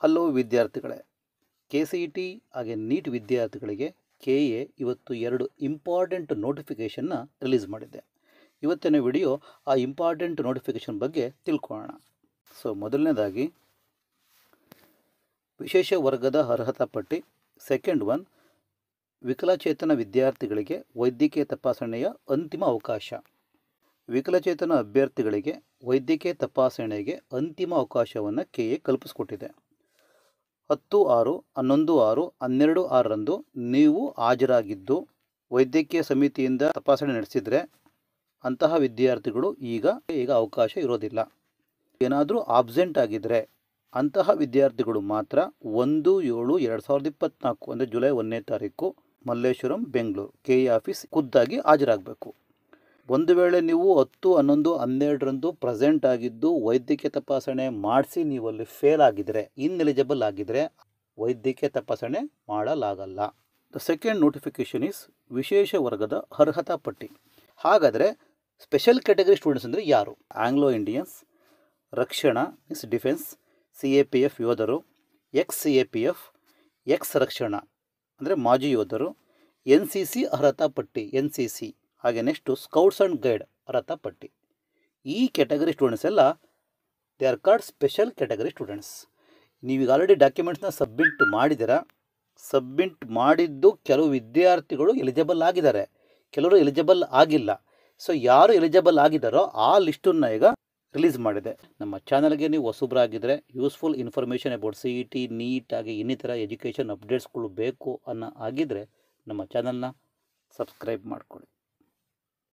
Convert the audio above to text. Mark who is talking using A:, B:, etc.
A: Hello ವಿದ್ಯಾರ್ಥಿಗಳೇ, KCET ಹಾಗೆ neat ವಿದ್ಯಾರ್ಥಿಗಳಿಗೆ KA ಇವತ್ತು 2 ಇಂಪಾರ್ಟೆಂಟ್ ನೋಟಿಫಿಕೇಷನ್ನ ರಿಲೀಸ್ ಮಾಡಿದೆ. ಇವತ್ತಿನ ವಿಡಿಯೋ ಆ ಇಂಪಾರ್ಟೆಂಟ್ ನೋಟಿಫಿಕೇಷನ್ ಬಗ್ಗೆ ತಿಳ್ಕೊಳ್ಳೋಣ. ಮೊದಲನೇದಾಗಿ ವಿಶೇಷ ವರ್ಗದ ಅರ್ಹತಾ ಪಟ್ಟಿ. ಸೆಕೆಂಡ್ ಒನ್, ವಿಕಲಚೇತನ ವಿದ್ಯಾರ್ಥಿಗಳಿಗೆ ವೈದ್ಯಕೀಯ ತಪಾಸಣೆಯ ಅಂತಿಮ ಅವಕಾಶ. ವಿಕಲಚೇತನ ಅಭ್ಯರ್ಥಿಗಳಿಗೆ ವೈದ್ಯಕೀಯ ತಪಾಸಣೆಗೆ ಅಂತಿಮ ಅವಕಾಶವನ್ನು KA ಕಲ್ಪಿಸಿಕೊಟ್ಟಿದೆ. 10/6, 11/6, 12/6ರಂದು ನೀವು ಹಾಜರಾಗಿದ್ದು ವೈದ್ಯಕೀಯ ಸಮಿತಿಯಿಂದ ತಪಾಸಣೆ ನಡೆಸಿದರೆ ಅಂತಹ ವಿದ್ಯಾರ್ಥಿಗಳು ಈಗ ಅವಕಾಶ ಇರೋದಿಲ್ಲ. ಏನಾದರೂ ಆಬ್ಸೆಂಟ್ ಆಗಿದ್ದರೆ ಅಂತಹ ವಿದ್ಯಾರ್ಥಿಗಳು ಮಾತ್ರ 1/7/2024 ಅಂದರೆ ಜುಲೈ 1ನೇ ತಾರೀಕು ಮಲ್ಲೇಶ್ವರಂ, ಬೆಂಗಳೂರು KA ಆಫೀಸ್ ಖುದ್ದಾಗಿ ಹಾಜರಾಗಬೇಕು. ಒಂದು ವೇಳೆ ನೀವು 10, 11, 12ರಂದು ಪ್ರೆಸೆಂಟ್ ಆಗಿದ್ದು ವೈದ್ಯಕೀಯ ತಪಾಸಣೆ ಮಾಡಿಸಿ ನೀವು ಅಲ್ಲಿ ಫೇಲ್ ಆಗಿದ್ದರೆ, ಇನ್ಎಲಿಜಿಬಲ್ ಆಗಿದ್ದರೆ ವೈದ್ಯಕೀಯ ತಪಾಸಣೆ ಮಾಡಲಾಗಲ್ಲ. ದ ಸೆಕೆಂಡ್ ನೋಟಿಫಿಕೇಷನ್ ಈಸ್ ವಿಶೇಷ ವರ್ಗದ ಅರ್ಹತಾ ಪಟ್ಟಿ. ಹಾಗಾದರೆ ಸ್ಪೆಷಲ್ ಕ್ಯಾಟಗರಿ ಸ್ಟೂಡೆಂಟ್ಸ್ ಅಂದರೆ ಯಾರು? ಆಂಗ್ಲೋ ಇಂಡಿಯನ್ಸ್, ರಕ್ಷಣಾ ಮೀನ್ಸ್ ಡಿಫೆನ್ಸ್, CAPF ಯೋಧರು, CAPF, ರಕ್ಷಣಾ ಅಂದರೆ ಮಾಜಿ ಯೋಧರು, NCC ಅರ್ಹತಾ ಪಟ್ಟಿ NCC, ಹಾಗೆ ನೆಕ್ಸ್ಟು ಸ್ಕೌಟ್ಸ್ ಆ್ಯಂಡ್ ಗೈಡ್ ಅರ್ಹತಾ ಪಟ್ಟಿ. ಈ ಕ್ಯಾಟಗರಿ ಸ್ಟೂಡೆಂಟ್ಸ್ ಎಲ್ಲ they are called special category students. ನೀವೀಗ ಆಲ್ರೆಡಿ ಡಾಕ್ಯುಮೆಂಟ್ಸ್ನ ಸಬ್ಮಿಟ್ ಮಾಡಿದ್ದೀರಾ. ಸಬ್ಮಿಟ್ ಮಾಡಿದ್ದು ಕೆಲವು ವಿದ್ಯಾರ್ಥಿಗಳು ಎಲಿಜಿಬಲ್ ಆಗಿದ್ದಾರೆ, ಕೆಲವರು ಎಲಿಜಿಬಲ್ ಆಗಿಲ್ಲ. ಯಾರು ಎಲಿಜಿಬಲ್ ಆಗಿದ್ದಾರೋ ಆ ಲಿಸ್ಟನ್ನು ಈಗ ರಿಲೀಸ್ ಮಾಡಿದೆ. ನಮ್ಮ ಚಾನಲ್ಗೆ ನೀವು ಹೊಸಬ್ರಾಗಿದ್ದರೆ useful information about CET, NEET ಹಾಗೆ ಇನ್ನಿತರ ಎಜುಕೇಷನ್ ಅಪ್ಡೇಟ್ಸ್ಗಳು ಬೇಕು ಆಗಿದ್ದರೆ ನಮ್ಮ ಚಾನಲ್ನ ಸಬ್ಸ್ಕ್ರೈಬ್ ಮಾಡ್ಕೊಳ್ಳಿ.